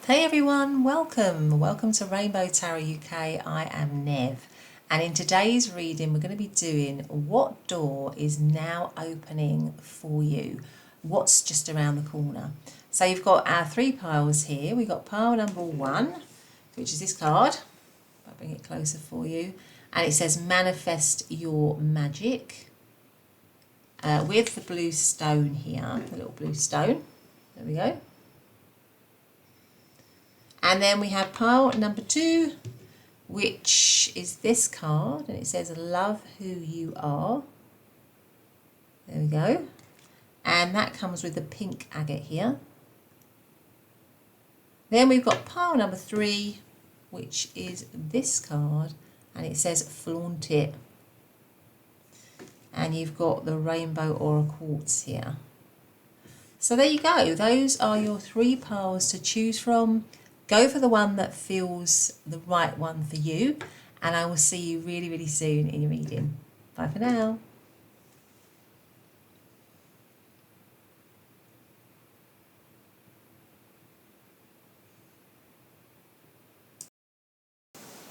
Hey everyone, welcome to Rainbow Tarot UK. I am Nev, and in today's reading we're going to be doing what door is now opening for you, what's just around the corner. So you've got our three piles here. We've got pile number 1, which is this card. I'll bring it closer for you, and it says manifest your magic with the blue stone here, the little blue stone. There we go. And then we have pile number 2, which is this card, and it says love who you are. There we go. And that comes with the pink agate here. Then we've got pile number 3, which is this card, and it says flaunt it. And you've got the rainbow or quartz here. So there you go. Those are your 3 piles to choose from. Go for the one that feels the right one for you, and I will see you really, really soon in your reading. Bye for now.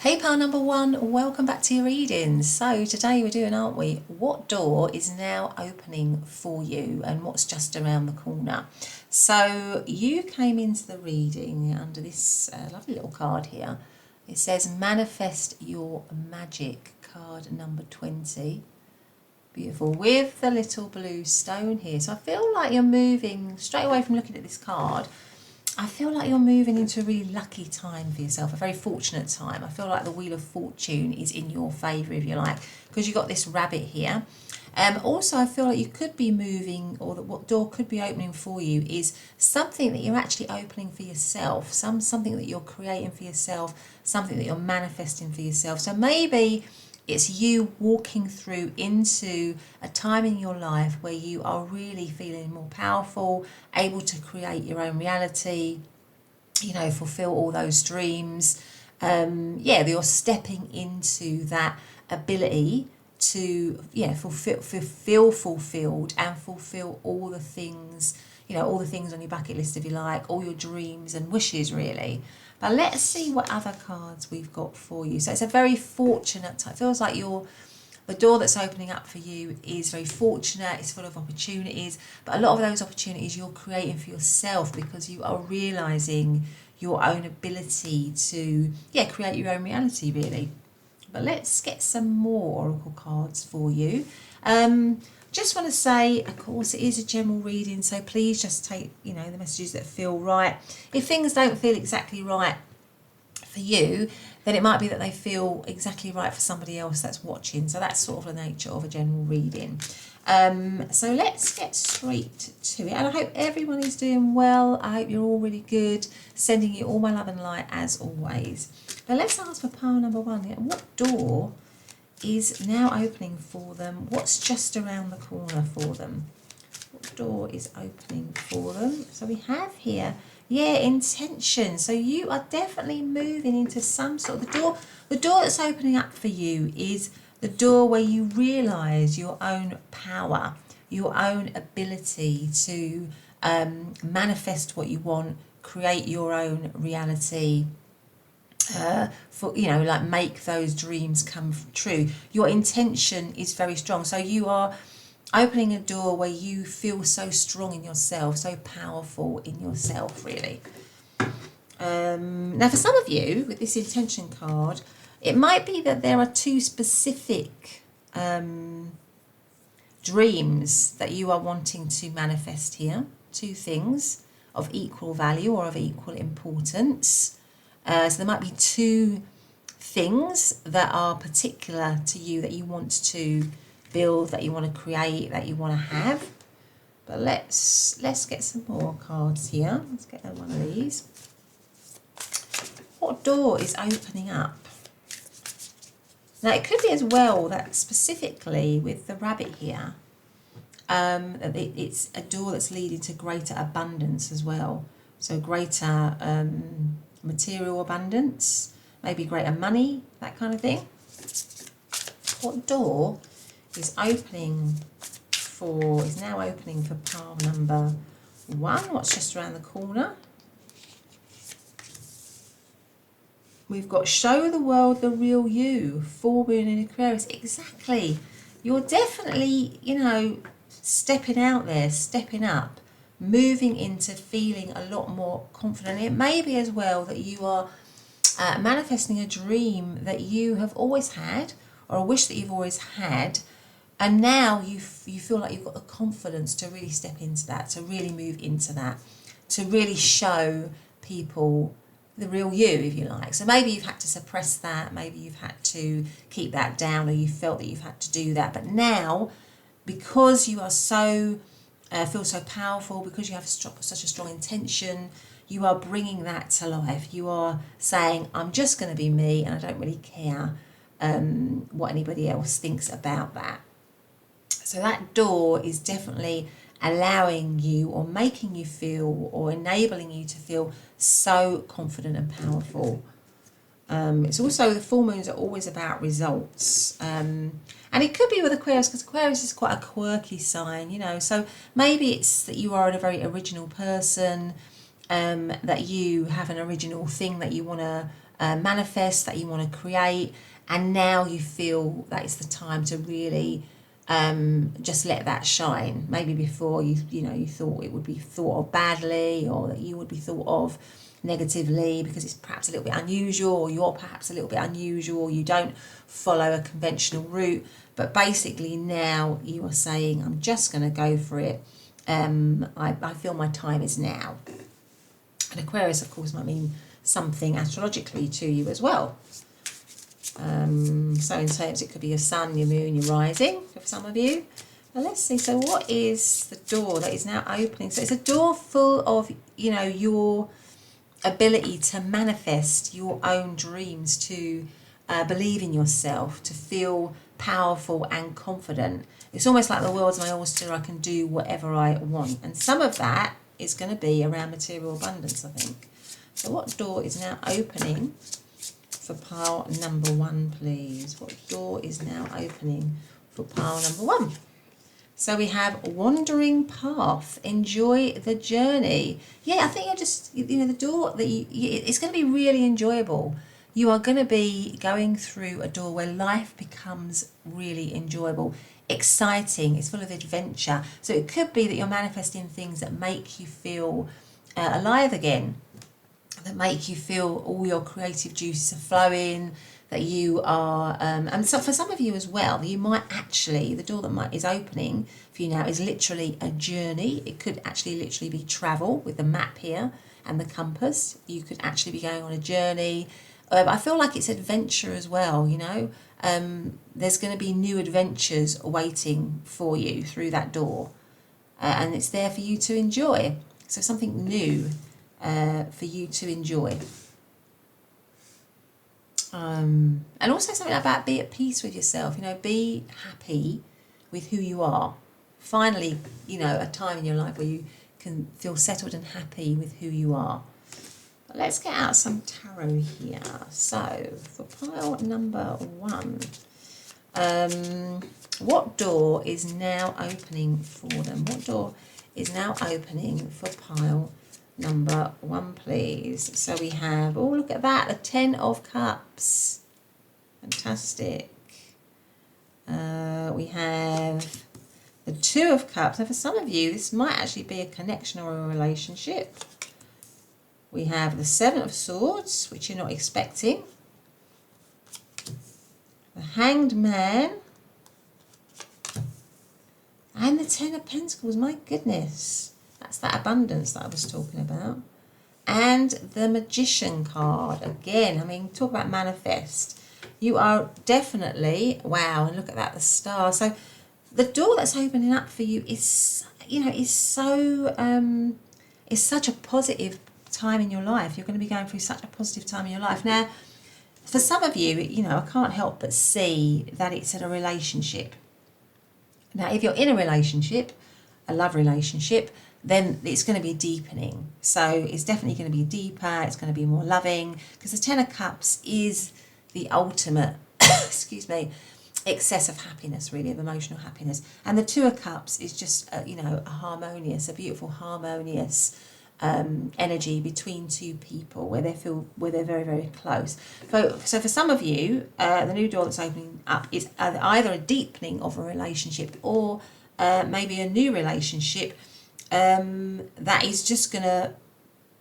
Hey pile number 1, welcome back to your readings. So today we're doing, aren't we, what door is now opening for you and what's just around the corner. So you came into the reading under this lovely little card here. It says manifest your magic, card number 20. Beautiful, with the little blue stone here. So I feel like you're moving straight away from looking at this card. I feel like you're moving into a really lucky time for yourself, a very fortunate time. I feel like the Wheel of Fortune is in your favour, if you like, because you've got this rabbit here. Also, I feel like you could be moving, or that what door could be opening for you is something that you're actually opening for yourself, something that you're creating for yourself, something that you're manifesting for yourself. So maybe it's you walking through into a time in your life where you are really feeling more powerful, able to create your own reality, you know, fulfill all those dreams. You're stepping into that ability to feel fulfilled and fulfill all the things, you know, all the things on your bucket list, if you like, all your dreams and wishes, really. But let's see what other cards we've got for you. So it's a very fortunate time. It feels like the door that's opening up for you is very fortunate. It's full of opportunities, but a lot of those opportunities you're creating for yourself because you are realising your own ability to create your own reality, really. But let's get some more oracle cards for you. Just want to say, of course, it is a general reading, so please just take, you know, the messages that feel right. If things don't feel exactly right for you, then it might be that they feel exactly right for somebody else that's watching. So that's sort of the nature of a general reading. So let's get straight to it. And I hope everyone is doing well. I hope you're all really good. Sending you all my love and light as always. But let's ask for pile number 1. What door is now opening for them? What's just around the corner for them? What door is opening for them? So we have here, intention. So you are definitely moving into some sort of the door that's opening up for you is the door where you realise your own power, your own ability to manifest what you want, create your own reality, make those dreams come true. Your intention is very strong. So you are opening a door where you feel so strong in yourself, so powerful in yourself, really. Now, for some of you, with this intention card, it might be that there are 2 specific dreams that you are wanting to manifest here. 2 things of equal value or of equal importance. So there might be 2 things that are particular to you that you want to build, that you want to create, that you want to have. But let's get some more cards here. Let's get one of these. What door is opening up? Now it could be as well that specifically with the rabbit here, it's a door that's leading to greater abundance as well. So greater material abundance, maybe greater money, that kind of thing. What door is now opening for pile number 1? What's just around the corner? We've got show the world the real you, full moon in Aquarius. Exactly. You're definitely, you know, stepping out there, stepping up, moving into feeling a lot more confident. It may be as well that you are manifesting a dream that you have always had, or a wish that you've always had, and now you feel like you've got the confidence to really step into that, to really move into that, to really show people the real you, if you like. So maybe you've had to suppress that, maybe you've had to keep that down, or you felt that you've had to do that. But now, because you are so, feel so powerful, because you have such a strong intention, you are bringing that to life. You are saying, I'm just going to be me, and I don't really care what anybody else thinks about that. So that door is definitely allowing you, or making you feel, or enabling you to feel so confident and powerful. It's also, the full moons are always about results. And it could be with Aquarius, because Aquarius is quite a quirky sign, you know. So maybe it's that you are a very original person, that you have an original thing that you want to manifest, that you want to create. And now you feel that it's the time to really just let that shine. Maybe before you thought it would be thought of badly, or that you would be thought of negatively because it's perhaps a little bit unusual, or you're perhaps a little bit unusual, or you don't follow a conventional route. But basically now you are saying, I'm just going to go for it. I feel my time is now. And Aquarius, of course, might mean something astrologically to you as well. So in terms, it could be your sun, your moon, your rising for some of you. Now let's see, so what is the door that is now opening? So it's a door full of, you know, your ability to manifest your own dreams, to believe in yourself, to feel powerful and confident. It's almost like the world's my oyster, I can do whatever I want. And some of that is going to be around material abundance, I think. So what door is now opening for pile number 1, please? What door is now opening for pile number 1? So we have wandering path, enjoy the journey. Yeah, I think you're just, you know, the door that it's going to be really enjoyable. You are going to be going through a door where life becomes really enjoyable, exciting, it's full of adventure. So it could be that you're manifesting things that make you feel alive again, that make you feel all your creative juices are flowing, that you are, and so for some of you as well, you might actually, the door that is opening for you now is literally a journey. It could actually literally be travel with the map here and the compass. You could actually be going on a journey. I feel like it's adventure as well, you know. There's going to be new adventures waiting for you through that door. And it's there for you to enjoy. So something new for you to enjoy. And also something about be at peace with yourself, you know, be happy with who you are. Finally, you know, a time in your life where you can feel settled and happy with who you are. But let's get out some tarot here. So for pile number 1, what door is now opening for them? What door is now opening for pile number 1, please? So we have, oh, look at that, the 10 of Cups. Fantastic. We have the 2 of Cups. Now for some of you, this might actually be a connection or a relationship. We have the 7 of Swords, which you're not expecting. The Hanged Man. And the 10 of Pentacles, my goodness. That's that abundance that I was talking about. And the Magician card. Again, I mean, talk about manifest. You are definitely, wow, and look at that, the star. So the door that's opening up for you is, you know, is so, is such a positive time in your life. You're going to be going through such a positive time in your life. Now, for some of you, you know, I can't help but see that it's in a relationship. Now, if you're in a relationship, a love relationship, then it's going to be deepening. So it's definitely going to be deeper, it's going to be more loving, because the 10 of Cups is the ultimate, excuse me, excess of happiness, really, of emotional happiness. And the 2 of Cups is just, you know, a harmonious, a beautiful, harmonious energy between two people where they're very, very close. So for some of you, the new door that's opening up is either a deepening of a relationship or maybe a new relationship that is just going to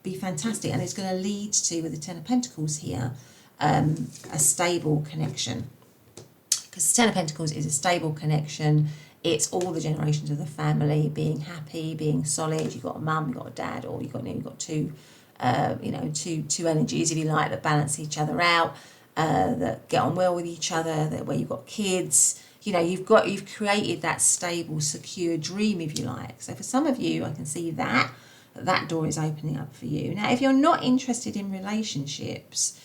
be fantastic, and it's going to lead to, with the Ten of Pentacles here, a stable connection. Because the Ten of Pentacles is a stable connection. It's all the generations of the family being happy, being solid. You've got a mum, you've got a dad, or you've got two, two energies, if you like, that balance each other out, that get on well with each other. Where you've got kids, you've created that stable, secure dream, if you like. So for some of you, I can see that door is opening up for you. Now, if you're not interested in relationships,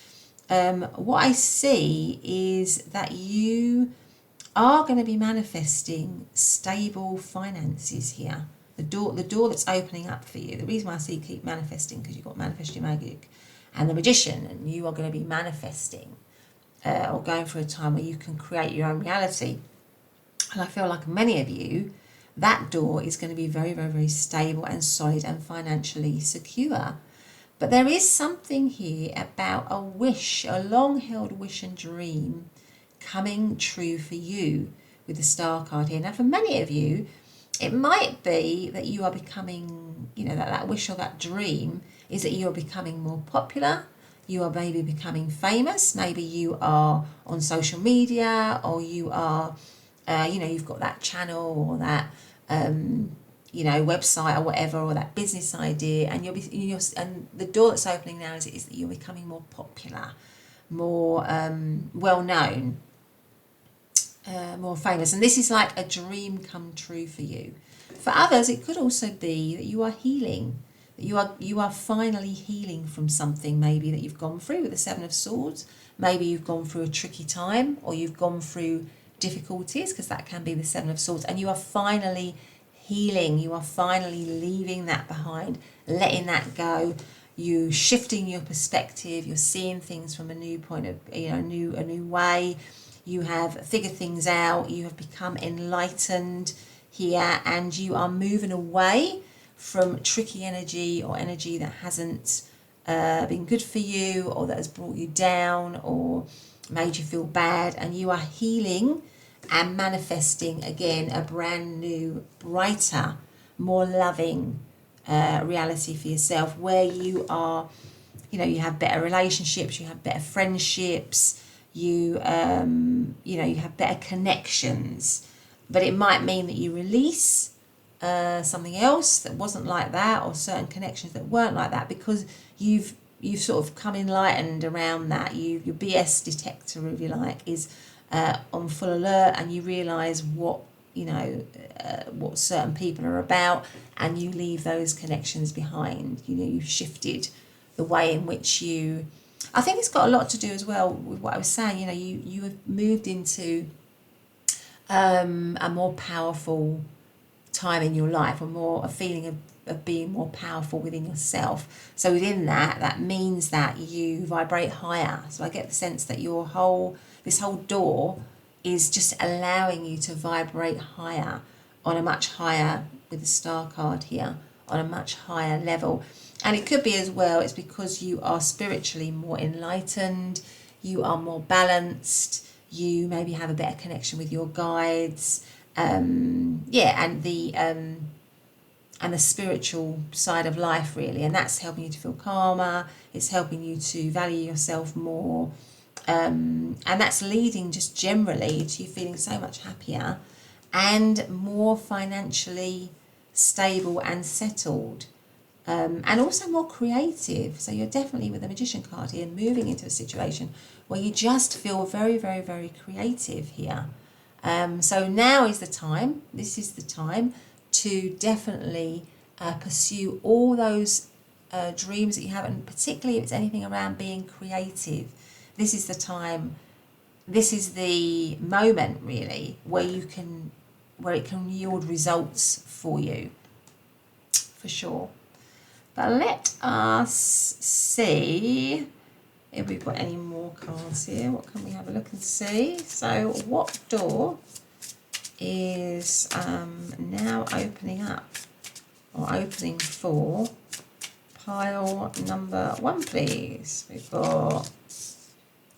what I see is that you are going to be manifesting stable finances here. The door that's opening up for you. The reason why I see keep manifesting, because you've got Manifest Your Magic and the Magician, and you are going to be manifesting or going through a time where you can create your own reality. And I feel like many of you, that door is going to be very, very, very stable and solid and financially secure. But there is something here about a wish, a long-held wish and dream coming true for you with the Star card here. Now, for many of you, it might be that you are becoming, that wish or that dream is that you are becoming more popular. You are maybe becoming famous. Maybe you are on social media, or you are, you've got that channel or that, website or whatever, or that business idea, and and the door that's opening now is that you're becoming more popular, more well known, more famous, and this is like a dream come true for you. For others, it could also be that you are healing, that you are finally healing from something maybe that you've gone through with the Seven of Swords. Maybe you've gone through a tricky time, or you've gone through difficulties, because that can be the Seven of Swords, and you are finally healing. You are finally leaving that behind, letting that go. You shifting your perspective. You're seeing things from a new point of, a new way. You have figured things out. You have become enlightened here, and you are moving away from tricky energy, or energy that hasn't been good for you, or that has brought you down or made you feel bad, and you are healing and manifesting again a brand new, brighter, more loving reality for yourself, where you are, you have better relationships, you have better friendships, you have better connections. But it might mean that you release something else that wasn't like that, or certain connections that weren't like that, because you've sort of come enlightened around that. Your BS detector, if you like, is on full alert, and you realise what certain people are about, and you leave those connections behind. You've shifted the way in which you. I think it's got a lot to do as well with what I was saying. You have moved into a more powerful time in your life, a feeling of being more powerful within yourself. So within that means that you vibrate higher. So I get the sense that this whole door is just allowing you to vibrate higher, on a much higher, with the Star card here, on a much higher level. And it could be as well, it's because you are spiritually more enlightened, you are more balanced, you maybe have a better connection with your guides, and the spiritual side of life, really. And that's helping you to feel calmer, it's helping you to value yourself more, and that's leading just generally to you feeling so much happier and more financially stable and settled, and also more creative. So you're definitely, with the Magician card here, moving into a situation where you just feel very, very, very creative here. So now is the time, this is the time to definitely pursue all those dreams that you have, and particularly if it's anything around being creative. This is the time, this is the moment really where it can yield results for you, for sure. But let us see if we've got any more cards here. What can we have a look and see? So what door is now opening up, or opening for pile number 1, please. We've got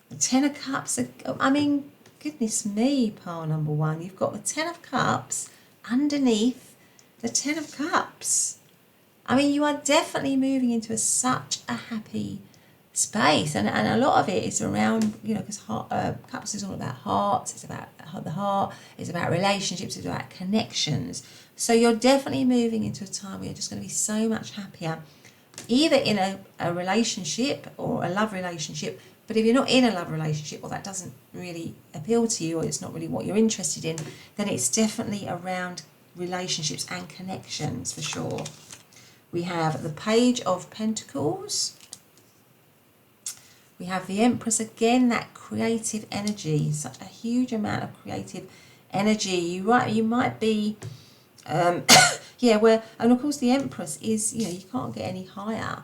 the 10 of Cups. I mean, goodness me, pile number 1. You've got the 10 of Cups underneath the 10 of Cups. I mean, you are definitely moving into such a happy space. And a lot of it is around, you know, because Cups is all about hearts. It's about the heart. It's about relationships. It's about connections. So you're definitely moving into a time where you're just going to be so much happier, either in a relationship or a love relationship. But if you're not in a love relationship, or that doesn't really appeal to you, or it's not really what you're interested in, then it's definitely around relationships and connections for sure. We have the Page of Pentacles. We have the Empress again, that creative energy, such a huge amount of creative energy. You might be, yeah, where, and of course the Empress is, you know, you can't get any higher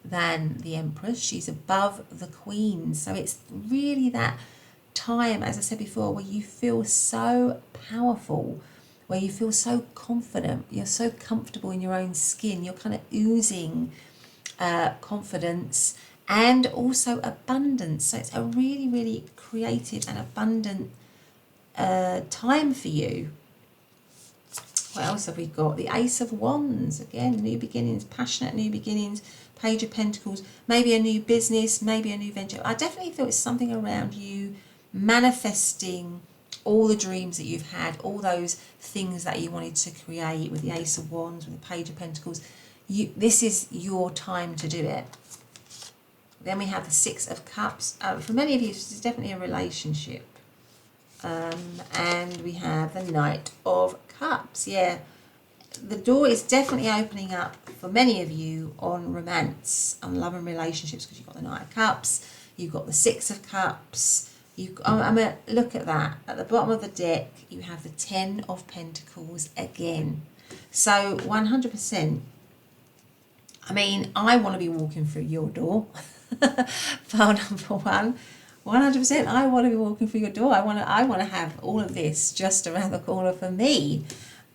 than the Empress. She's above the Queen. So it's really that time, as I said before, where you feel so powerful, where you feel so confident, you're so comfortable in your own skin, you're kind of oozing confidence and also abundance. So it's a really, really creative and abundant time for you. What else have we got? The Ace of Wands, again, new beginnings, passionate new beginnings. Page of Pentacles, maybe a new business, maybe a new venture. I definitely feel it's something around you manifesting all the dreams that you've had, all those things that you wanted to create with the Ace of Wands, with the Page of Pentacles. This is your time to do it. Then we have the Six of Cups. For many of you, this is definitely a relationship. And we have the Knight of Cups. Yeah, the door is definitely opening up for many of you on romance, on love and relationships, because you've got the Knight of Cups, you've got the Six of Cups. I mean, look at that. At the bottom of the deck, you have the 10 of Pentacles again. So 100%. I mean, I want to be walking through your door. Pile number 1. 100%. I want to be walking through your door. I want to have all of this just around the corner for me.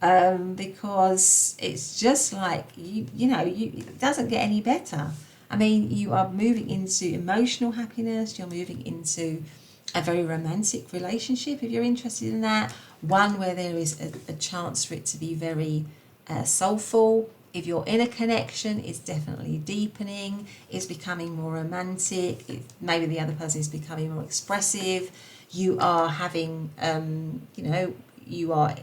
Because it's just like, you know, it doesn't get any better. I mean, you are moving into emotional happiness. You're moving into a very romantic relationship, if you're interested in that. One where there is a chance for it to be very soulful. If you're in a connection, it's definitely deepening. It's becoming more romantic. Maybe the other person is becoming more expressive. You are having, you know, you are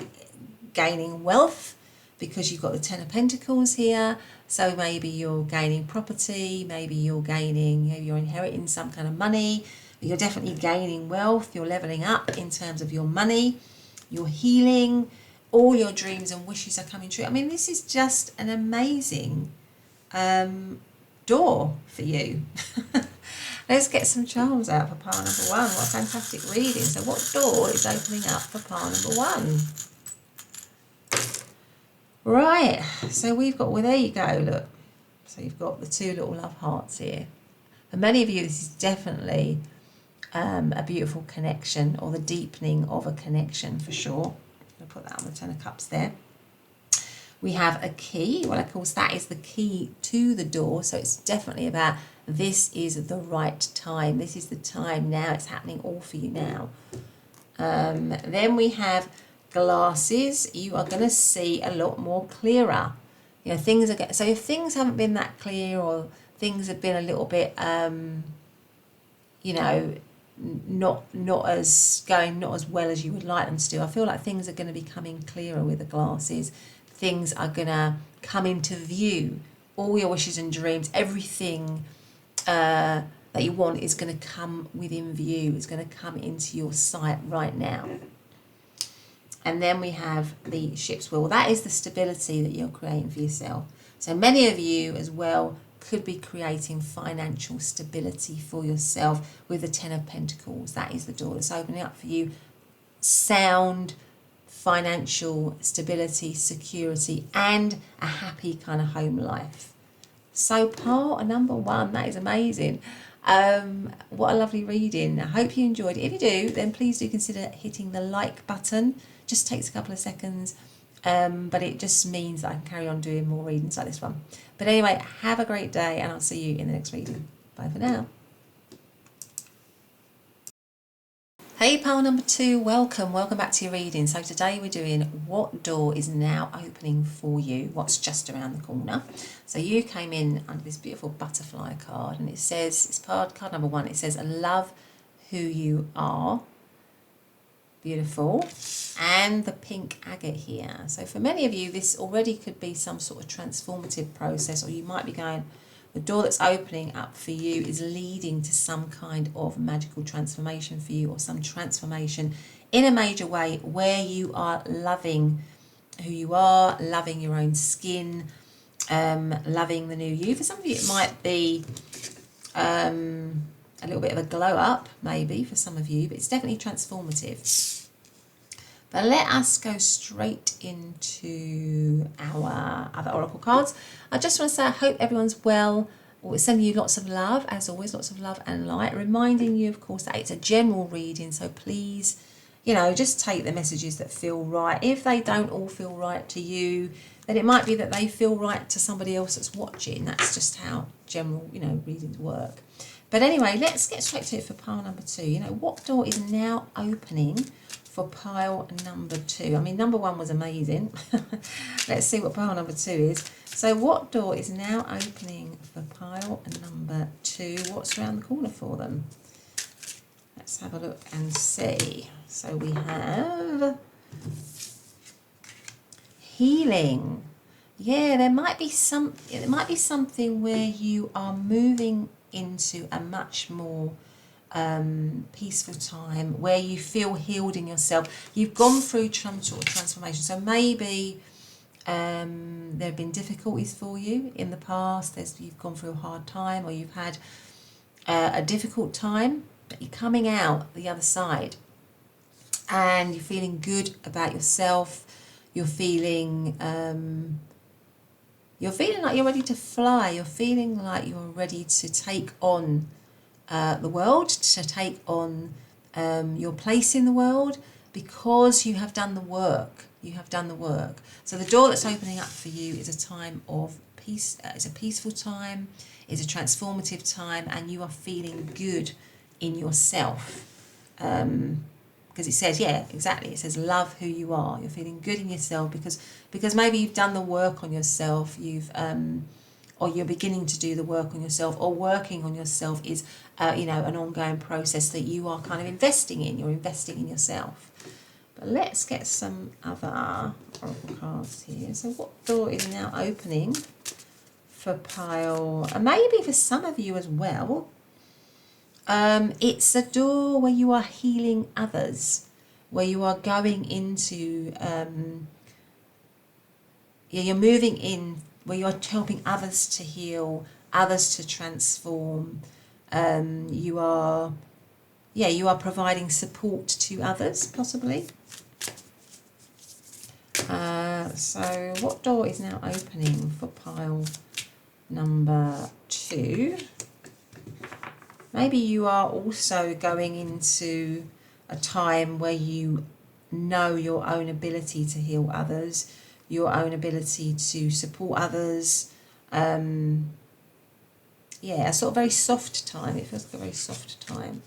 gaining wealth because you've got the 10 of Pentacles here. So maybe you're gaining property, maybe you're gaining, maybe you're inheriting some kind of money, but you're definitely gaining wealth. You're leveling up in terms of your money, you're healing, all your dreams and wishes are coming true. I mean, this is just an amazing door for you. Let's get some charms out for pile number 1. What a fantastic reading. So what door is opening up for pile number 1? Right, so we've got, well, there you go, look. So you've got the 2 little love hearts here. For many of you, this is definitely a beautiful connection, or the deepening of a connection for sure. I'll put that on the 10 of Cups there. We have a key. Well, of course, that is the key to the door. So it's definitely about, this is the right time. This is the time now. It's happening all for you now. Then we have glasses. You are going to see a lot more clearer. You know, things are, so if things haven't been that clear, or things have been a little bit, you know, not as well as you would like them to do, I feel like things are going to be coming clearer with the glasses. Things are going to come into view. All your wishes and dreams, everything that you want is going to come within view. It's going to come into your sight right now. And then we have the Ship's Wheel. That is the stability that you're creating for yourself. So many of you as well could be creating financial stability for yourself with the 10 of Pentacles. That is the door that's opening up for you. Sound financial stability, security, and a happy kind of home life. So part number 1, that is amazing. What a lovely reading. I hope you enjoyed it. If you do, then please do consider hitting the like button. Just takes a couple of seconds but it just means that I can carry on doing more readings like this one. But anyway, have a great day, and I'll see you in the next reading. Bye for now. Hey pile number 2, welcome back to your reading. So today we're doing what door is now opening for you, what's just around the corner. So you came in under this beautiful butterfly card, and it says, it's card number 1, it says love who you are. Beautiful. And the pink agate here. So for many of you, this already could be some sort of transformative process, or you might be going, the door that's opening up for you is leading to some kind of magical transformation for you, or some transformation in a major way where you are loving who you are, loving your own skin, loving the new you. For some of you, it might be a little bit of a glow up, maybe, for some of you, but it's definitely transformative. But let us go straight into our other oracle cards. I just want to say I hope everyone's well. We're sending you lots of love, as always, lots of love and light. Reminding you, of course, that it's a general reading, so please, you know, just take the messages that feel right. If they don't all feel right to you, then it might be that they feel right to somebody else that's watching. That's just how general, you know, readings work. But anyway, let's get straight to it for pile number 2. You know, what door is now opening for pile number 2? I mean, number 1 was amazing. Let's see what pile number 2 is. So what door is now opening for pile number 2? What's around the corner for them? Let's have a look and see. So we have healing. Yeah, there might be something where you are moving into a much more peaceful time, where you feel healed in yourself. You've gone through some sort of transformation. So maybe there have been difficulties for you in the past. You've gone through a hard time, or you've had a difficult time, but you're coming out the other side, and you're feeling good about yourself. You're feeling like you're ready to fly. You're feeling like you're ready to take on the world, to take on your place in the world, because you have done the work. You have done the work. So the door that's opening up for you is a time of peace. It's a peaceful time. It's a transformative time, and you are feeling good in yourself. Because it says, yeah, exactly. It says love who you are. You're feeling good in yourself because maybe you've done the work on yourself. Or you're beginning to do the work on yourself, or working on yourself is, you know, an ongoing process that you are kind of investing in. You're investing in yourself. But let's get some other oracle cards here. So what door is now opening for pile, and maybe for some of you as well? It's a door where you are healing others, where you are going into, you're moving in, where you're helping others to heal, others to transform. You are providing support to others, possibly. So what door is now opening for pile number 2? Maybe you are also going into a time where you know your own ability to heal others, your own ability to support others. A sort of very soft time. It feels like a very soft time.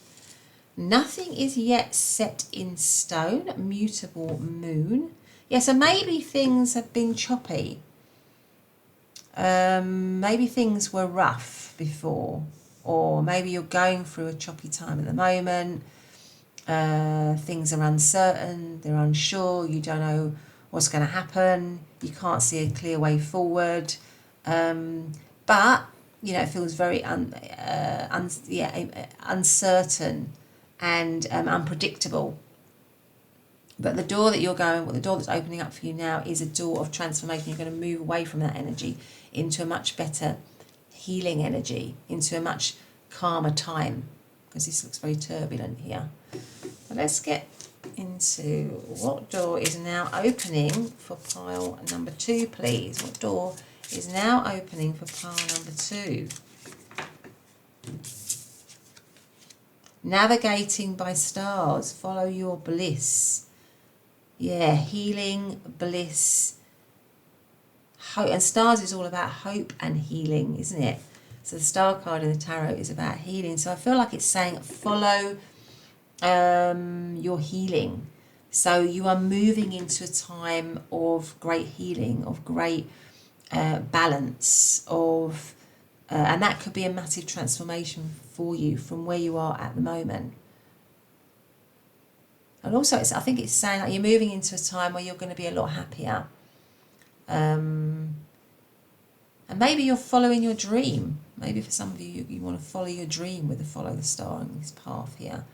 Nothing is yet set in stone. Mutable moon. Yeah, so maybe things have been choppy. Maybe things were rough before, or maybe you're going through a choppy time at the moment. Things are uncertain, they're unsure, you don't know what's going to happen, you can't see a clear way forward. But, you know, it feels very uncertain and unpredictable. But the door that the door that's opening up for you now is a door of transformation. You're going to move away from that energy into a much better healing energy, into a much calmer time, because this looks very turbulent here. But let's get into what door is now opening for pile number 2, please. What door is now opening for pile number 2? Navigating by stars, follow your bliss. Yeah, healing, bliss, hope. And stars is all about hope and healing, isn't it? So the star card in the tarot is about healing. So I feel like it's saying follow your healing. So you are moving into a time of great healing, of great balance, and that could be a massive transformation for you from where you are at the moment. And also, I think it's saying that you're moving into a time where you're going to be a lot happier. And maybe you're following your dream. Maybe for some of you, you want to follow your dream with the follow the star on this path here.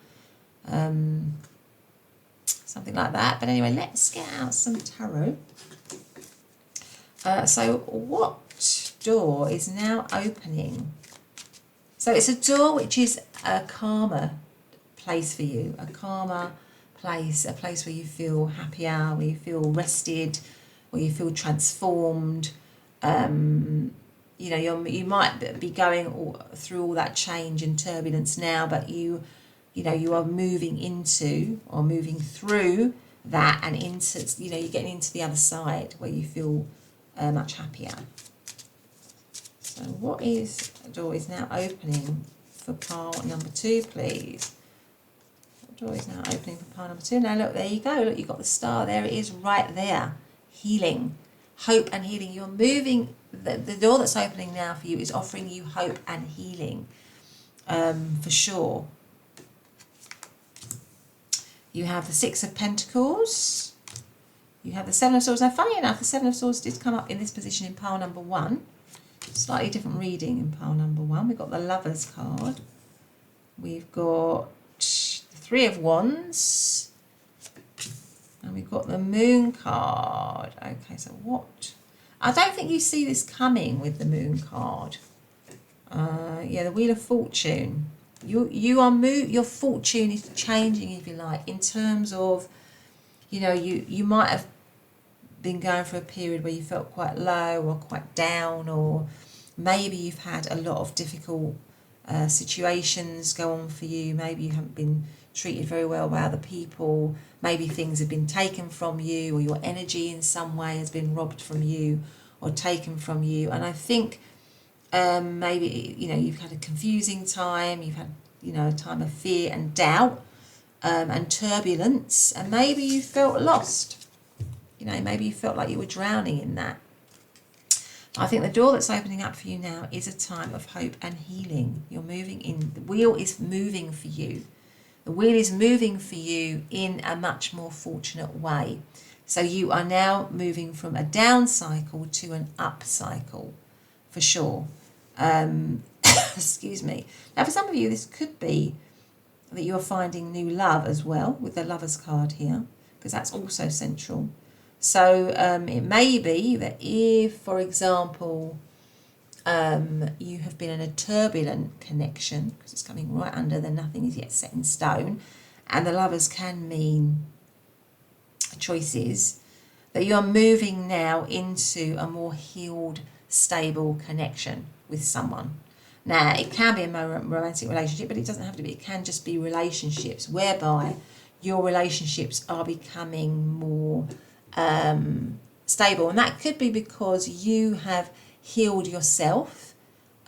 Something like that. But anyway, let's get out some tarot. So what door is now opening? So it's a door which is a calmer place for you, a calmer place, a place where you feel happier, where you feel rested, where you feel transformed. You know, you might be going through all that change and turbulence now, but you are moving into or moving through that and into, you're getting into the other side where you feel much happier. So what door is now opening for pile number 2, please? What door is now opening for pile number 2? Now look, there you go. Look, you've got the star. There it is right there. Healing. Hope and healing. You're moving. The door that's opening now for you is offering you hope and healing, for sure. You have the 6 of Pentacles. You have the 7 of Swords. Now, funny enough, the 7 of Swords did come up in this position in pile number 1. Slightly different reading in pile number 1. We've got the Lovers card. We've got the 3 of Wands. And we've got the Moon card. Okay, so what? I don't think you see this coming with the Moon card. Yeah, the Wheel of Fortune. Your fortune is changing, if you like, in terms of, you might have been going for a period where you felt quite low or quite down, or maybe you've had a lot of difficult situations go on for you. Maybe you haven't been treated very well by other people. Maybe things have been taken from you, or your energy in some way has been robbed from you or taken from you. And I think maybe, you've had a confusing time, you've had, a time of fear and doubt and turbulence, and maybe you felt lost. Maybe you felt like you were drowning in that. I think the door that's opening up for you now is a time of hope and healing. You're moving in. The wheel is moving for you. The wheel is moving for you in a much more fortunate way. So you are now moving from a down cycle to an up cycle, for sure. Excuse me. Now, for some of you, this could be that you're finding new love as well, with the Lovers card here, because that's also central. So it may be that if, for example, you have been in a turbulent connection, because it's coming right under the nothing is yet set in stone, and the Lovers can mean choices, that you are moving now into a more healed, stable connection with someone. Now, it can be a romantic relationship, but it doesn't have to be. It can just be relationships whereby your relationships are becoming more stable, and that could be because you have healed yourself.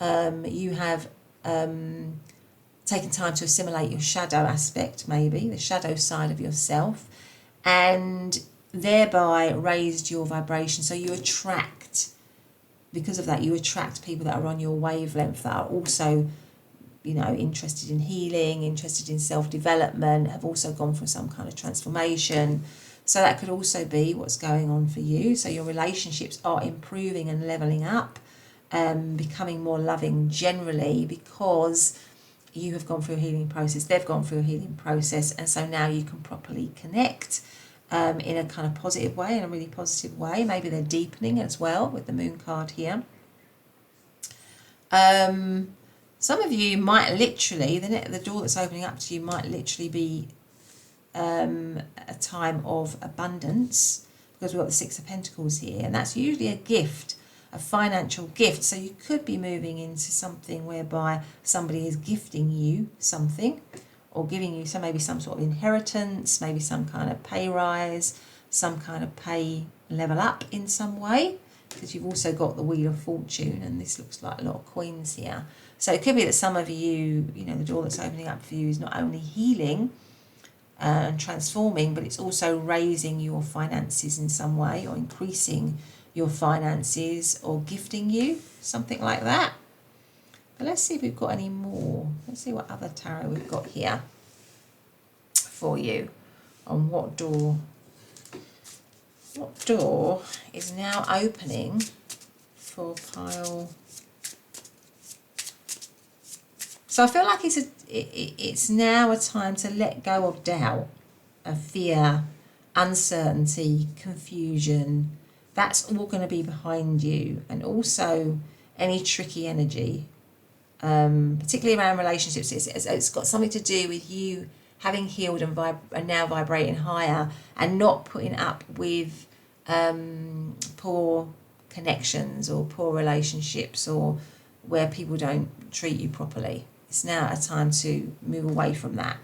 You have taken time to assimilate your shadow aspect, maybe the shadow side of yourself, and thereby raised your vibration. So you attract, because of that, you attract people that are on your wavelength, that are also, interested in healing, interested in self-development, have also gone through some kind of transformation. So that could also be what's going on for you. So your relationships are improving and leveling up, becoming more loving generally, because you have gone through a healing process, they've gone through a healing process, and so now you can properly connect in a kind of positive way, in a really positive way. Maybe they're deepening as well with the Moon card here. Some of you might literally, the door that's opening up to you might literally be a time of abundance, because we've got the 6 of Pentacles here, and that's usually a gift, a financial gift. So you could be moving into something whereby somebody is gifting you something, or giving you maybe some sort of inheritance, maybe some kind of pay rise, some kind of pay level up in some way, because you've also got the Wheel of Fortune, and this looks like a lot of coins here. So it could be that some of you, you know, the door that's opening up for you is not only healing and transforming, but it's also raising your finances in some way, or increasing your finances, or gifting you, something like that. But let's see if we've got any more. Let's see what other tarot we've got here for you on what door. What door is now opening for pile? So I feel like it's now a time to let go of doubt, of fear, uncertainty, confusion. That's all going to be behind you, and also any tricky energy, particularly around relationships. It's got something to do with you having healed and now vibrating higher, and not putting up with poor connections or poor relationships, or where people don't treat you properly. It's now a time to move away from that,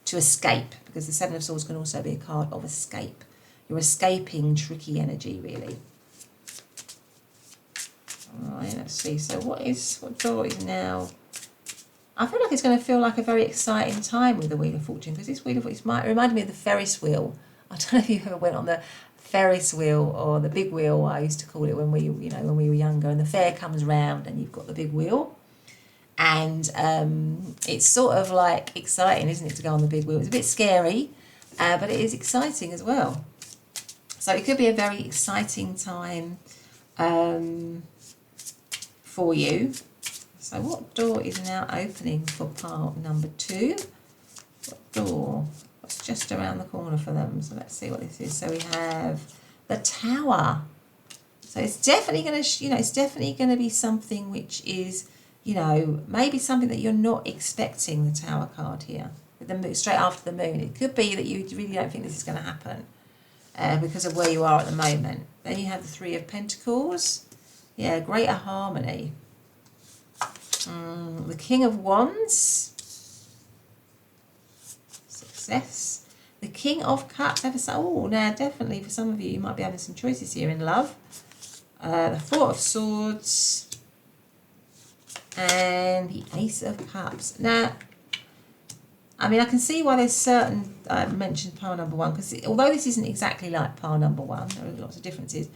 to escape, because the Seven of Swords can also be a card of escape. You're escaping tricky energy, really. All right, let's see. So what door is now? I feel like it's going to feel like a very exciting time with the Wheel of Fortune, because this Wheel of Fortune might remind me of the Ferris wheel. I don't know if you ever went on the Ferris wheel, or the big wheel, I used to call it when we were younger, and the fair comes round and you've got the big wheel. And it's sort of like exciting, isn't it, to go on the big wheel? It's a bit scary, but it is exciting as well. So it could be a very exciting time for you. So what door is now opening for pile number 2? What door? What's just around the corner for them? So let's see what this is. So we have the Tower. So it's definitely going to, it's definitely going to be something which is, maybe something that you're not expecting, the Tower card here, with the moon, straight after the moon. It could be that you really don't think this is going to happen because of where you are at the moment. Then you have the Three of Pentacles. Yeah, greater harmony. The King of Wands. Success. The King of Cups. Now definitely for some of you might be having some choices here in love. The Four of Swords. And the Ace of Cups. Now, I mean, I can see why there's certain, I mentioned pile number 1, because although this isn't exactly like pile number 1, there are lots of differences.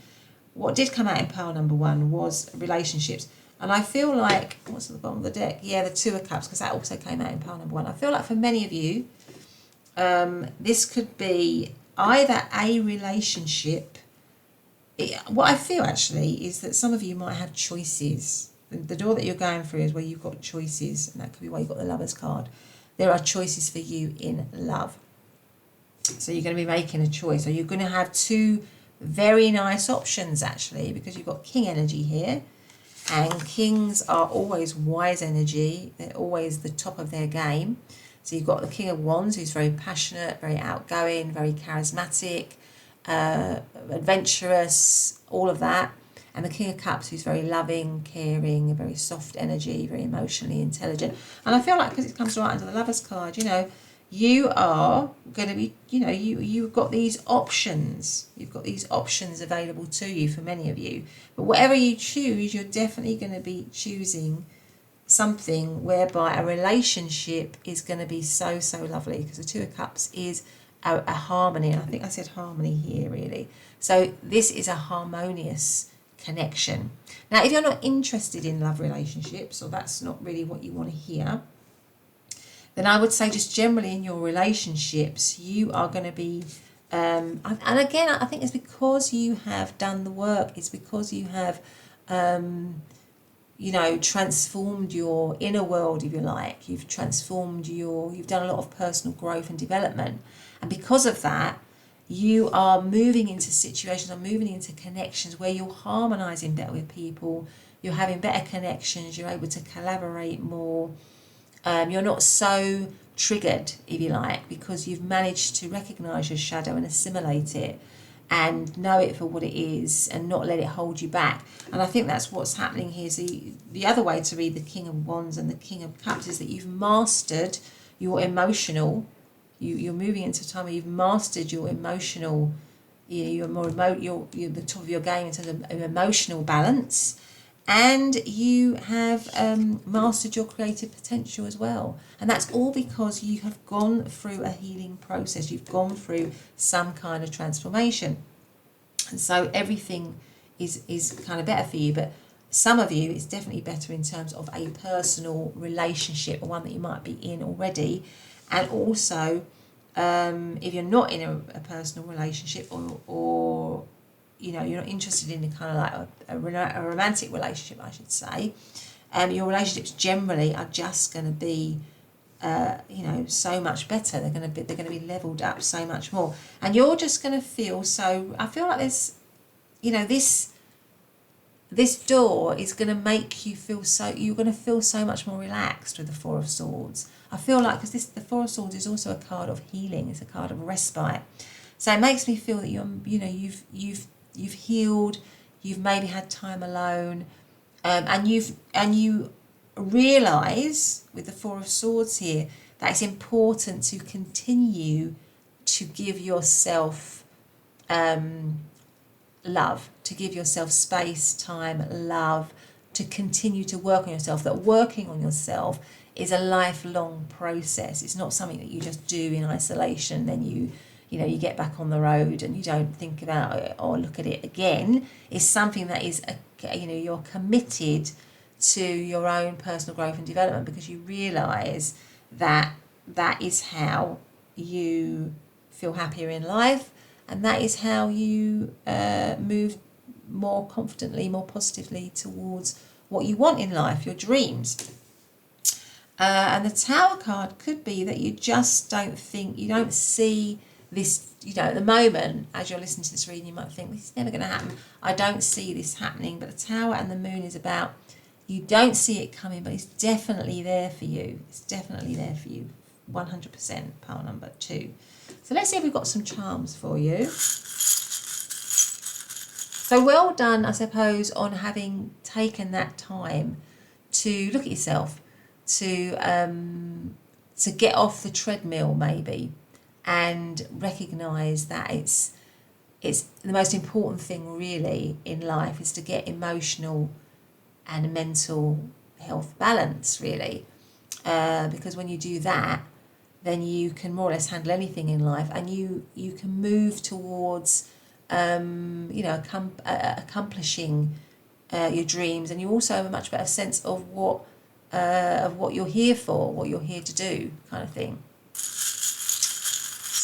What did come out in pile number 1 was relationships. And I feel like, what's at the bottom of the deck? Yeah, the Two of Cups, because that also came out in pile number 1. I feel like for many of you, this could be either a relationship. What I feel actually is that some of you might have choices. The door that you're going through is where you've got choices, and that could be why you've got the Lovers card. There are choices for you in love. So you're going to be making a choice, or you're going to have two very nice options actually, because you've got King energy here, and Kings are always wise energy. They're always the top of their game. So you've got the King of Wands, who's very passionate, very outgoing, very charismatic, adventurous, all of that. And the King of Cups, who's very loving, caring, a very soft energy, very emotionally intelligent. And I feel like, because it comes right under the Lovers card, you are going to be, you've got these options. You've got these options available to you for many of you. But whatever you choose, you're definitely going to be choosing something whereby a relationship is going to be so, so lovely. Because the Two of Cups is a harmony. And I think I said harmony here, really. So this is a harmonious connection. Now, if you're not interested in love relationships, or that's not really what you want to hear, then I would say just generally in your relationships, you are going to be, and again, I think it's because you have done the work. It's because you have, transformed your inner world, if you like. You've you've done a lot of personal growth and development. And because of that, you are moving into situations, or moving into connections where you're harmonizing better with people. You're having better connections. You're able to collaborate more. You're not so triggered, if you like, because you've managed to recognize your shadow and assimilate it and know it for what it is, and not let it hold you back. And I think that's what's happening here. So the other way to read the King of Wands and the King of Cups is that you've mastered your emotional, you're moving into a time where you've mastered your emotional you're more remote, you're the top of your game in terms of emotional balance, and you have mastered your creative potential as well. And that's all because you have gone through a healing process. You've gone through some kind of transformation. And so everything is kind of better for you. But some of you, it's definitely better in terms of a personal relationship, or one that you might be in already. And also, if you're not in a personal relationship, or you're not interested in kind of like a romantic relationship, I should say, your relationships generally are just going to be so much better. They're going to be leveled up so much more, and you're just going to feel so. I feel like there's, this door is going to make you feel so. You're going to feel so much more relaxed with the Four of Swords. I feel like, because the Four of Swords is also a card of healing. It's a card of respite. So it makes me feel that you've healed. You've maybe had time alone, and you realise with the Four of Swords here that it's important to continue to give yourself love, to give yourself space, time, love, to continue to work on yourself. That working on yourself is a lifelong process. It's not something that you just do in isolation, then you get back on the road and you don't think about it or look at it again. It's something that is you're committed to your own personal growth and development, because you realise that is how you feel happier in life, and that is how you move more confidently, more positively towards what you want in life, your dreams. And the Tower card could be that you just don't see this, at the moment, as you're listening to this reading, you might think, this is never going to happen. I don't see this happening. But the Tower and the Moon is about, you don't see it coming, but it's definitely there for you. It's definitely there for you. 100%, pile number 2. So let's see if we've got some charms for you. So well done, I suppose, on having taken that time to look at yourself, to get off the treadmill maybe, and recognise that it's the most important thing really in life is to get emotional and mental health balance, really, because when you do that, then you can more or less handle anything in life, and you can move towards accomplishing your dreams, and you also have a much better sense of what you're here for, what you're here to do, kind of thing.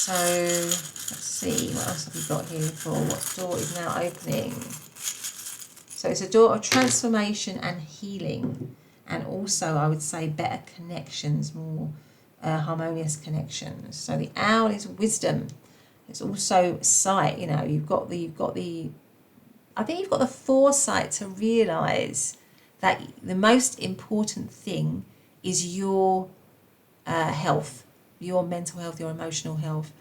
So let's see, what else have we got here for what door is now opening. So it's a door of transformation and healing, and also I would say better connections, more harmonious connections. So the owl is wisdom. It's also sight. You've got the I think you've got the foresight to realise that the most important thing is your health, your mental health, your emotional health,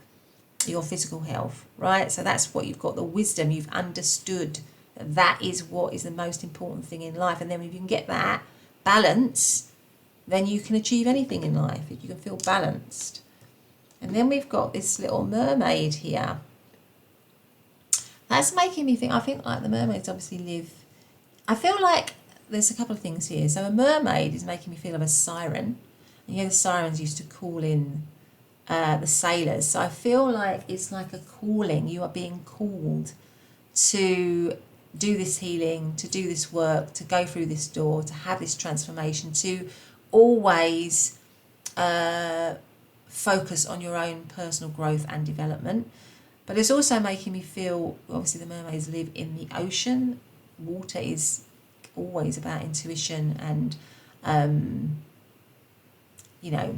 your physical health, right? So that's what you've got, the wisdom. You've understood that is what is the most important thing in life. And then if you can get that balance, then you can achieve anything in life, if you can feel balanced. And then we've got this little mermaid here. That's making me think, I think like the mermaids obviously live, I feel like there's a couple of things here. So a mermaid is making me feel of a siren. And the sirens used to call in the sailors. So I feel like it's like a calling. You are being called to do this healing, to do this work, to go through this door, to have this transformation, to always focus on your own personal growth and development. But it's also making me feel, obviously the mermaids live in the ocean. Water is always about intuition and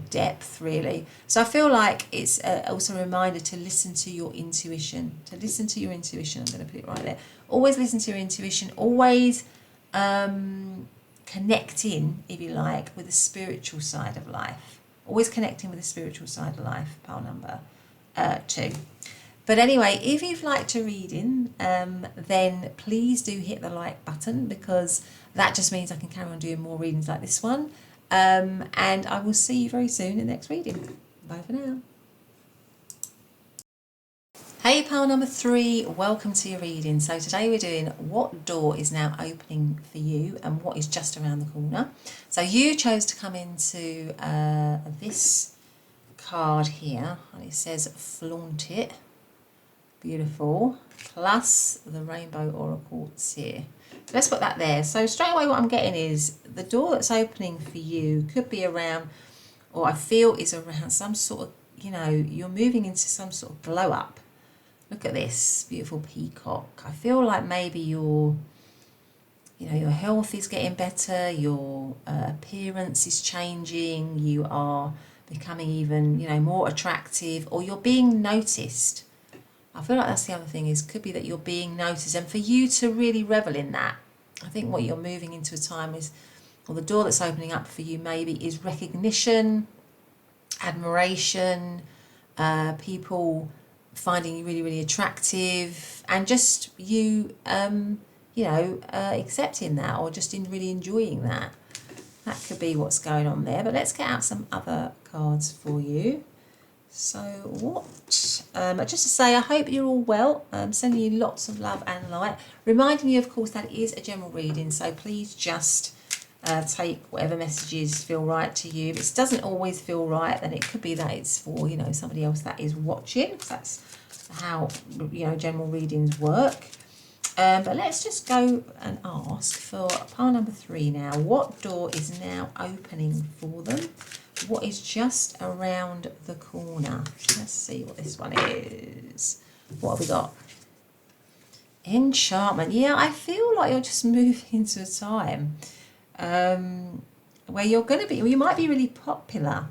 depth, really. So I feel like it's also a reminder to listen to your intuition, I'm going to put it right there. Always listen to your intuition, always connect in, if you like, with the spiritual side of life. Always connecting with the spiritual side of life, pile number 2. But anyway, if you've liked a reading, then please do hit the like button, because that just means I can carry on doing more readings like this one. And I will see you very soon in the next reading. Bye for now. Hey pile number 3, welcome to your reading. So today we're doing what door is now opening for you and what is just around the corner. So you chose to come into this card here, and it says Flaunt It. Beautiful. Plus the rainbow or a quartz here. Let's put that there. So straight away what I'm getting is the door that's opening for you could be around, or I feel is around some sort of, you're moving into some sort of glow up. Look at this beautiful peacock. I feel like maybe your health is getting better, your appearance is changing, you are becoming even, more attractive, or you're being noticed. I feel like that's the other thing, is could be that you're being noticed, and for you to really revel in that, I think what you're moving into a time is, or the door that's opening up for you maybe is recognition, admiration, people finding you really, really attractive, and just you, accepting that, or just really enjoying that. That could be what's going on there. But let's get out some other cards for you. So what, just to say, I hope you're all well. Sending you lots of love and light. Reminding you, of course, that it is a general reading, so please just take whatever messages feel right to you. If it doesn't always feel right, then it could be that it's for, somebody else that is watching. That's how, general readings work. But let's just go and ask for pile number 3 now. What door is now opening for them? What is just around the corner? Let's see what this one is. What have we got? Enchantment. Yeah, I feel like you're just moving into a time where you're going to be, you might be really popular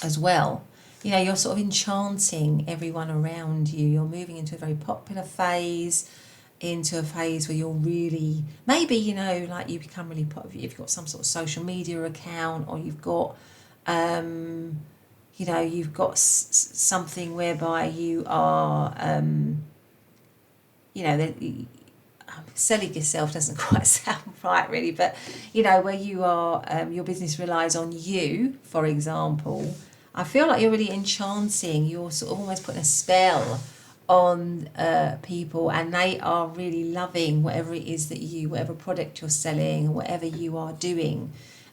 as well. You're sort of enchanting everyone around you. You're moving into a very popular phase, into a phase where you're really, maybe, like you become really popular. You've got some sort of social media account, or you've got, you've got something whereby you are, selling yourself doesn't quite sound right really, but where you are, your business relies on you, for example. I feel like you're really enchanting, you're sort of almost putting a spell on people, and they are really loving whatever it is that whatever product you're selling, whatever you are doing,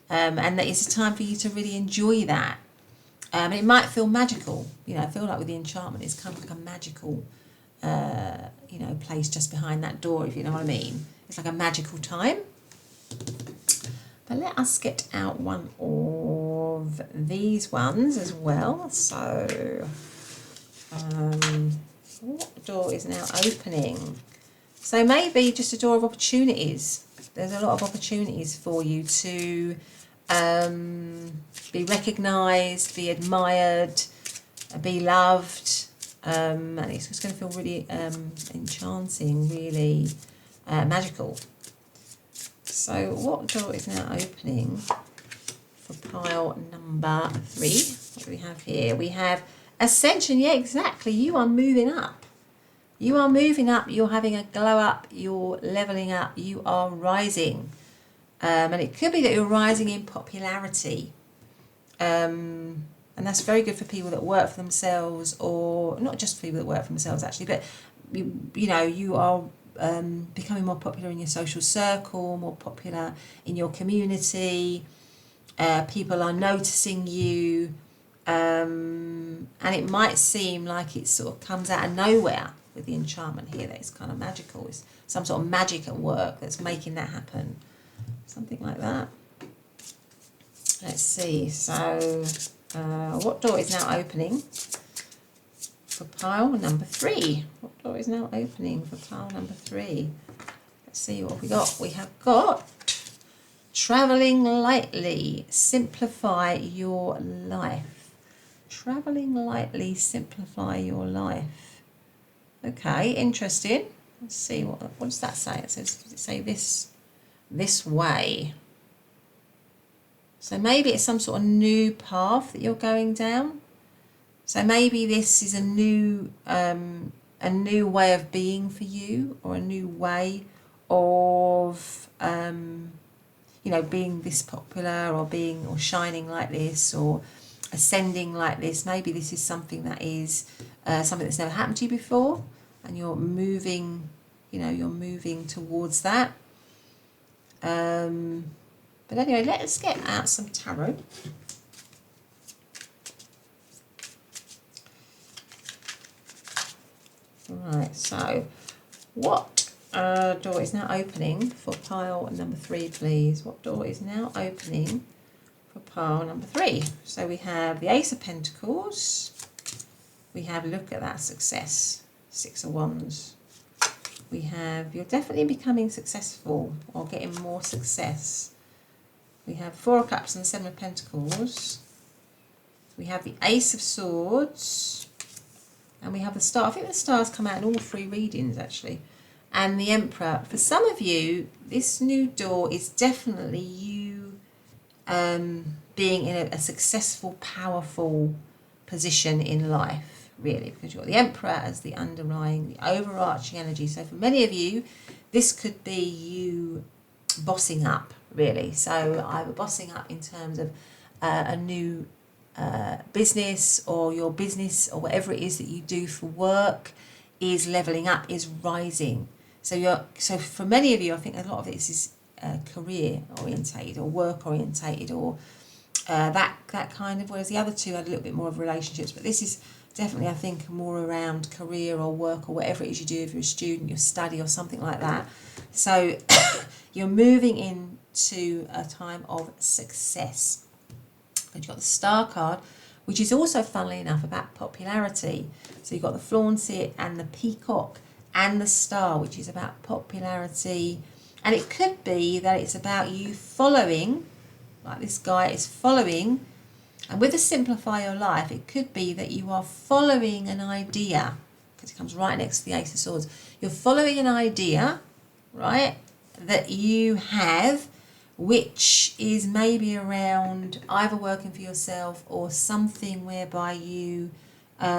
and that it's a time for you to really enjoy that. It might feel magical, I feel like with the enchantment it's kind of like a magical place just behind that door, if you know what I mean. It's like a magical time. But let us get out one of these ones as well. So, what door is now opening? So maybe just a door of opportunities. There's a lot of opportunities for you to be recognised, be admired, be loved. And it's just going to feel really enchanting, really magical. So what door is now opening for pile number 3? What do we have here? We have Ascension. Yeah, exactly. You are moving up. You are moving up. You're having a glow up. You're leveling up. You are rising. And it could be that you're rising in popularity. And that's very good for people that work for themselves, or not just for people that work for themselves actually, but you are becoming more popular in your social circle, more popular in your community. People are noticing you, and it might seem like it sort of comes out of nowhere with the enchantment here, that it's kind of magical. It's some sort of magic at work that's making that happen. Something like that. Let's see. So what door is now opening for pile number 3? What door is now opening for pile number 3? Let's see what we got. We have got travelling lightly, simplify your life. Travelling lightly, simplify your life. Okay, interesting. Let's see, what does that say? It says, does it say this way? So maybe it's some sort of new path that you're going down. So maybe this is a new way of being for you, or a new way of being this popular, or shining like this, or ascending like this. Maybe this is something that is something that's never happened to you before, and you're moving, you know, you're moving towards that. But anyway, let's get out some tarot. Right, so what door is now opening for pile number 3, please? What door is now opening for pile number 3? So we have the Ace of Pentacles. We have, look at that, success, 6 of Wands. We have, you're definitely becoming successful or getting more success. We have 4 of Cups and the 7 of Pentacles. We have the Ace of Swords. And we have the Star. I think the Stars come out in all 3 readings, actually. And the Emperor. For some of you, this new door is definitely you being in a successful, powerful position in life, really. Because you've got the Emperor as the underlying, the overarching energy. So for many of you, this could be you bossing up, really. So either bossing up in terms of a new business, or your business, or whatever it is that you do for work is leveling up, is rising. So for many of you, I think a lot of this is career orientated or work orientated, or that kind of, whereas the other two had a little bit more of relationships, but this is definitely, I think, more around career or work or whatever it is you do. If you're a student, your study or something like that. So you're moving into a time of success. And you've got the Star card, which is also, funnily enough, about popularity. So you've got the Flaunt and the Peacock and the Star, which is about popularity. And it could be that it's about you following, like this guy is following. And with the Simplify Your Life, it could be that you are following an idea, because it comes right next to the Ace of Swords. You're following an idea, right, that you have, which is maybe around either working for yourself or something whereby you, it's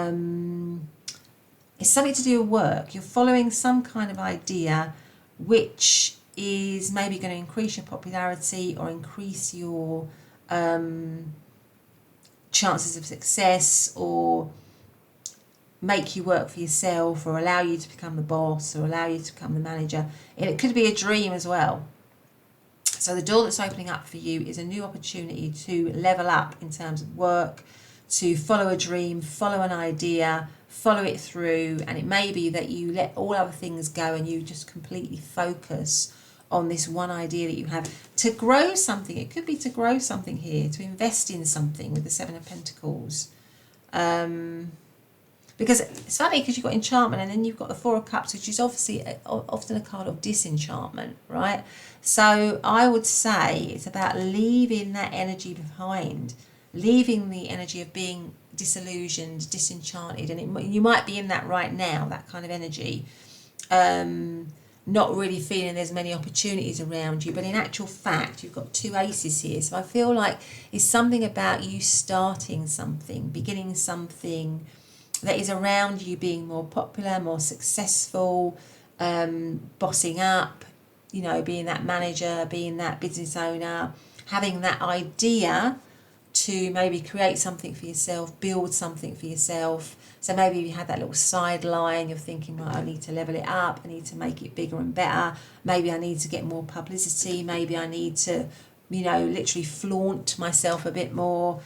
something to do with work. You're following some kind of idea which is maybe going to increase your popularity or increase your chances of success, or make you work for yourself, or allow you to become the boss, or allow you to become the manager. And it could be a dream as well. So the door that's opening up for you is a new opportunity to level up in terms of work, to follow a dream, follow an idea, follow it through. And it may be that you let all other things go and you just completely focus on this one idea that you have to grow something. It could be to grow something here, to invest in something with the 7 of Pentacles. Because it's funny, because you've got enchantment and then you've got the 4 of Cups, which is obviously often a card of disenchantment, right? So I would say it's about leaving that energy behind, leaving the energy of being disillusioned, disenchanted, and you might be in that right now, that kind of energy, not really feeling there's many opportunities around you, but in actual fact you've got 2 aces here. So I feel like it's something about you starting something, beginning something that is around you being more popular, more successful, bossing up, you know, being that manager, being that business owner, having that idea to maybe create something for yourself, build something for yourself. So maybe you had that little sideline, you're thinking, right, I need to level it up, I need to make it bigger and better, maybe I need to get more publicity, maybe I need to, you know, literally flaunt myself a bit more,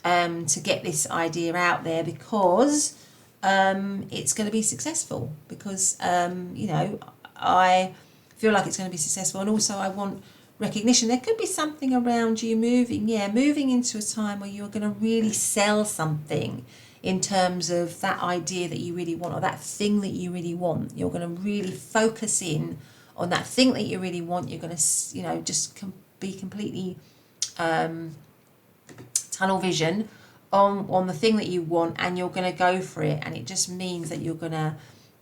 to get this idea out there, because it's going to be successful, because you know, I feel like it's going to be successful, and also I want recognition. There could be something around you moving into a time where you're going to really sell something in terms of that idea that you really want, or that thing that you really want. You're going to really focus in on that thing that you really want. You're going to, you know, just be completely tunnel vision on the thing that you want, and you're going to go for it. And it just means that you're going to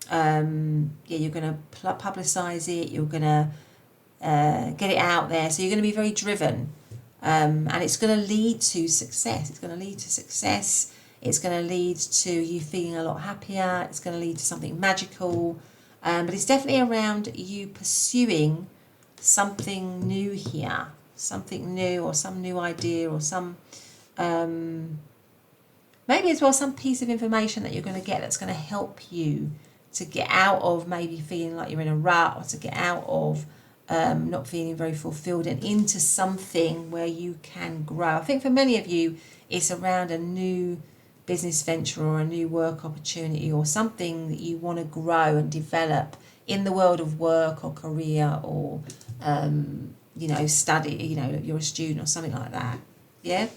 you're going to publicize it, you're going to get it out there. So you're going to be very driven, and it's going to lead to success. It's going to lead to success. It's going to lead to you feeling a lot happier. It's going to lead to something magical, but it's definitely around you pursuing something new here, something new, or some new idea, or some maybe as well some piece of information that you're going to get that's going to help you to get out of maybe feeling like you're in a rut, or to get out of not feeling very fulfilled and into something where you can grow. I think for many of you, it's around a new business venture or a new work opportunity or something that you want to grow and develop in the world of work or career or, study, you're a student or something like that. Yeah.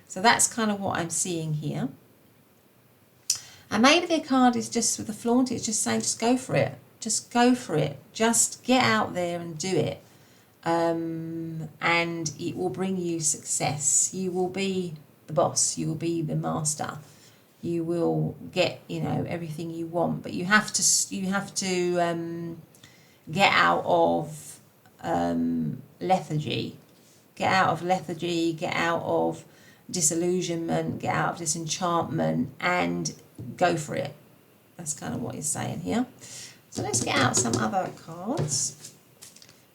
So that's kind of what I'm seeing here. And maybe the card is just with the flaunt, it's just saying, just go for it. Just go for it. Just get out there and do it. And it will bring you success. You will be the boss. You will be the master. You will get, everything you want. But you have to get out of lethargy. Get out of lethargy. Get out of disillusionment. Get out of disenchantment, and go for it. That's kind of what he's saying here. So let's get out some other cards.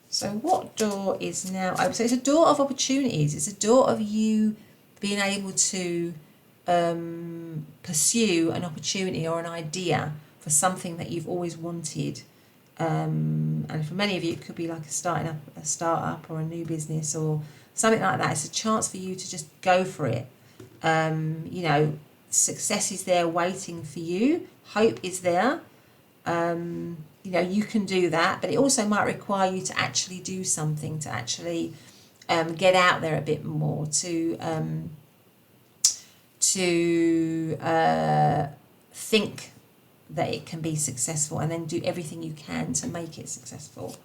So what door is now open? So it's a door of opportunities. It's a door of you being able to pursue an opportunity or an idea for something that you've always wanted. And for many of you, it could be like a startup or a new business or something like that. It's a chance for you to just go for it. Success is there waiting for you. Hope is there. You can do that, but it also might require you to actually do something, to actually get out there a bit more, to think that it can be successful, and then do everything you can to make it successful.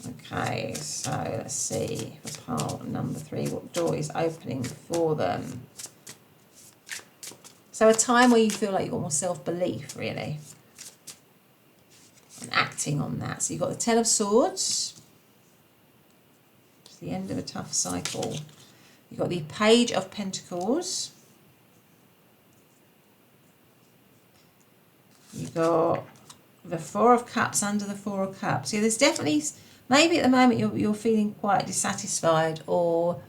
Okay, so let's see for pile number 3, what door is opening for them? So a time where you feel like you've got more self-belief, really, and acting on that. So you've got the Ten of Swords. It's the end of a tough cycle. You've got the Page of Pentacles. You've got the Four of Cups under the Four of Cups. So there's definitely, maybe at the moment you're feeling quite dissatisfied, or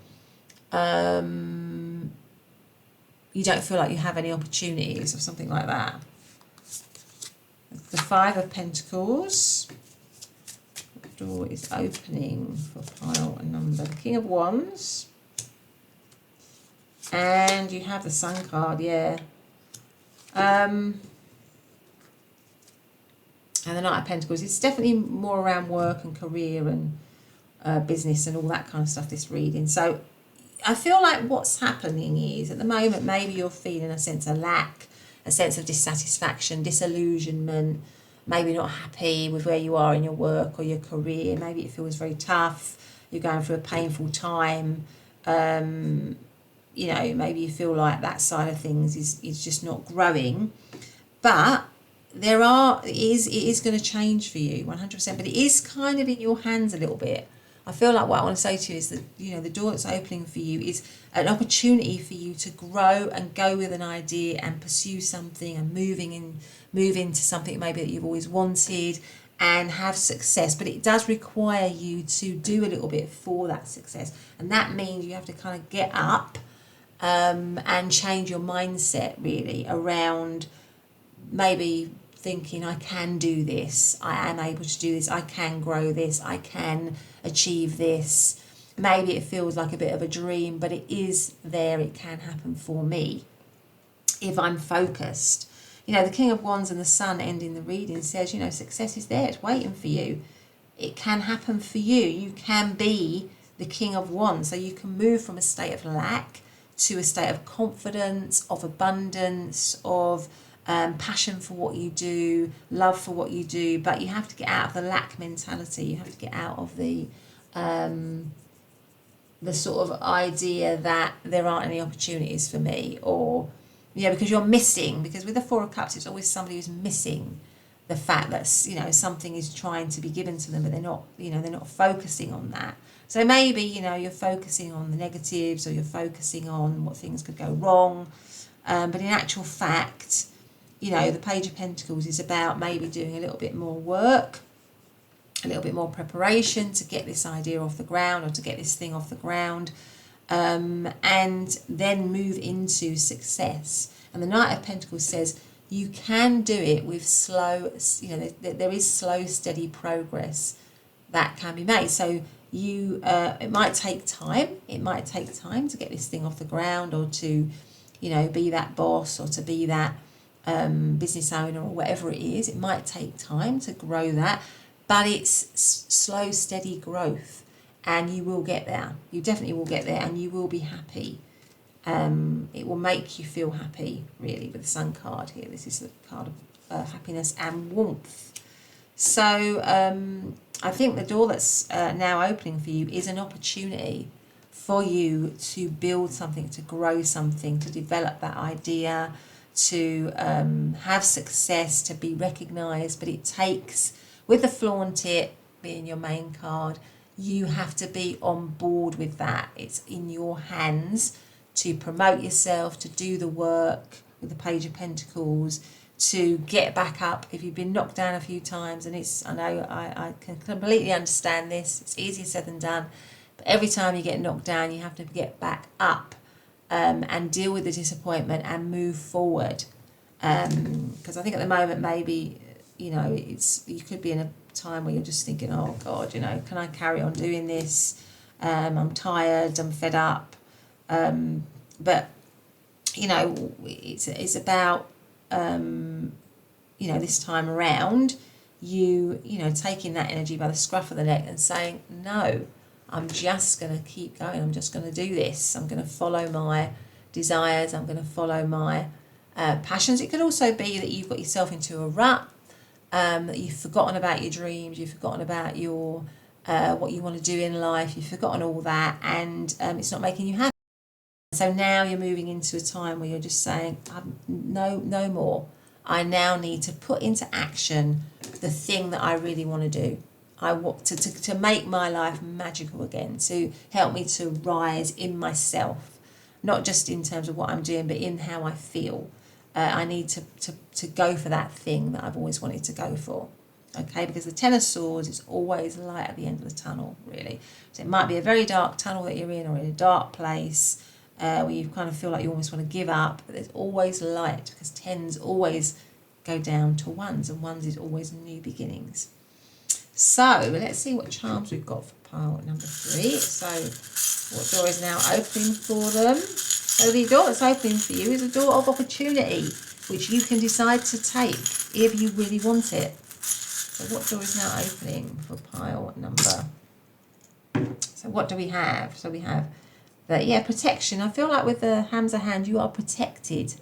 you don't feel like you have any opportunities or something like that. The Five of Pentacles. The door is opening for pile number. The King of Wands. And you have the Sun card, yeah. And the Knight of Pentacles. It's definitely more around work and career and business and all that kind of stuff, this reading. So I feel like what's happening is, at the moment, maybe you're feeling a sense of lack, a sense of dissatisfaction, disillusionment, maybe not happy with where you are in your work or your career. Maybe it feels very tough. You're going through a painful time. Maybe you feel like that side of things is just not growing. But it is going to change for you 100%, but it is kind of in your hands a little bit. I feel like what I want to say to you is that, the door that's opening for you is an opportunity for you to grow and go with an idea and pursue something and move into something maybe that you've always wanted and have success. But it does require you to do a little bit for that success. And that means you have to kind of get up and change your mindset really around maybe thinking, I can do this, I am able to do this, I can grow this, I can achieve this. Maybe it feels like a bit of a dream, but it is there, it can happen for me if I'm focused. The King of Wands and the Sun ending the reading says, success is there, it's waiting for you. It can happen for you. You can be the King of Wands, so you can move from a state of lack to a state of confidence, of abundance, of passion for what you do, love for what you do. But you have to get out of the lack mentality. You have to get out of the sort of idea that there aren't any opportunities for me, or because you're missing. Because with the Four of Cups, it's always somebody who's missing the fact that something is trying to be given to them, but they're not focusing on that. So maybe you're focusing on the negatives, or you're focusing on what things could go wrong, but in actual fact, the Page of Pentacles is about maybe doing a little bit more work, a little bit more preparation to get this idea off the ground, or to get this thing off the ground. and then move into success. And the Knight of Pentacles says you can do it with slow, there is slow, steady progress that can be made. So it might take time. It might take time to get this thing off the ground, or to, be that boss, or to be that business owner, or whatever it is. It might take time to grow that, but it's slow, steady growth, and you will get there. You definitely will get there, and you will be happy. It will make you feel happy, really, with the Sun card here. This is the card of happiness and warmth. So I think the door that's now opening for you is an opportunity for you to build something, to grow something, to develop that idea, to have success, to be recognised. But it takes, with the Flaunt it being your main card, you have to be on board with that. It's in your hands to promote yourself, to do the work with the Page of Pentacles, to get back up if you've been knocked down a few times. And I know I can completely understand this. It's easier said than done. But every time you get knocked down, you have to get back up and deal with the disappointment and move forward. Because I think at the moment, maybe, you could be in a time where you're just thinking, oh God, can I carry on doing this? I'm tired, I'm fed up. But it's about this time around you taking that energy by the scruff of the neck and saying, no, I'm just going to keep going. I'm just going to do this. I'm going to follow my desires. I'm going to follow my passions. It could also be that you've got yourself into a rut, that you've forgotten about your dreams, you've forgotten about your what you want to do in life, you've forgotten all that, and it's not making you happy. So now you're moving into a time where you're just saying, no more. I now need to put into action the thing that I really want to do. I want to make my life magical again, to help me to rise in myself, not just in terms of what I'm doing, but in how I feel. I need to go for that thing that I've always wanted to go for. Okay, because the Ten of Swords is always light at the end of the tunnel, really. So it might be a very dark tunnel that you're in, or in a dark place, where you kind of feel like you almost want to give up, but there's always light, because tens always go down to ones, and ones is always new beginnings. So let's see what charms we've got for pile number 3. So what door is now opening for them? So the door that's opening for you is a door of opportunity, which you can decide to take if you really want it. So what door is now opening for pile number? So what do we have? So we have protection. I feel like with the Hamza hand, you are protected,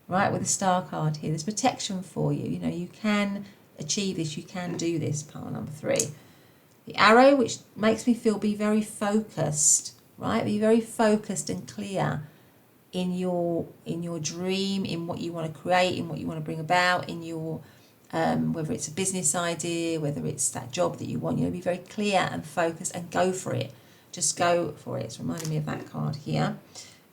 right? With the Star card here, there's protection for you. You can achieve this, you can do this, pile number 3. The arrow, which makes me feel be very focused, right? Be very focused and clear in your dream, in what you want to create, in what you want to bring about, in your whether it's a business idea, whether it's that job that you want. Be very clear and focused and go for it. Just go for it. It's reminding me of that card here.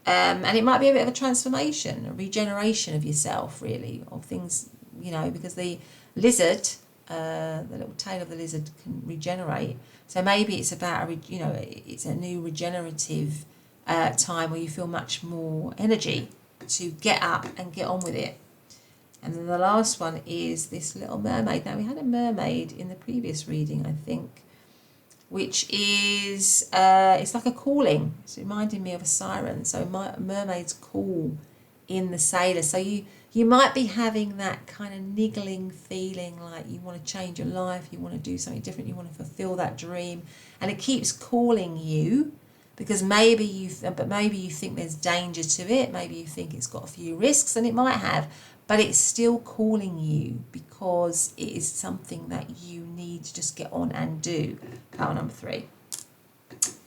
And it might be a bit of a transformation, a regeneration of yourself, really, of things, because the lizard, the little tail of the lizard can regenerate. So maybe it's about, it's a new regenerative time where you feel much more energy to get up and get on with it. And then the last one is this little mermaid. Now, we had a mermaid in the previous reading, I think, which is, it's like a calling. It's reminding me of a siren. So mermaids call in the sailor. So you might be having that kind of niggling feeling like you want to change your life, you want to do something different, you want to fulfill that dream. And it keeps calling you, because maybe you think there's danger to it. Maybe you think it's got a few risks, and it might have. But it's still calling you because it is something that you need to just get on and do. Pile number 3.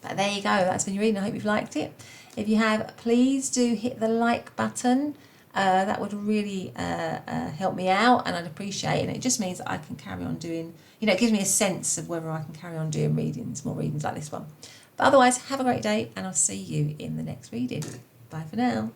But there you go. That's been your reading. I hope you've liked it. If you have, please do hit the like button. That would really help me out, and I'd appreciate it. And it just means that I can carry on doing, it gives me a sense of whether I can carry on doing more readings like this one. But otherwise, have a great day, and I'll see you in the next reading. Bye for now.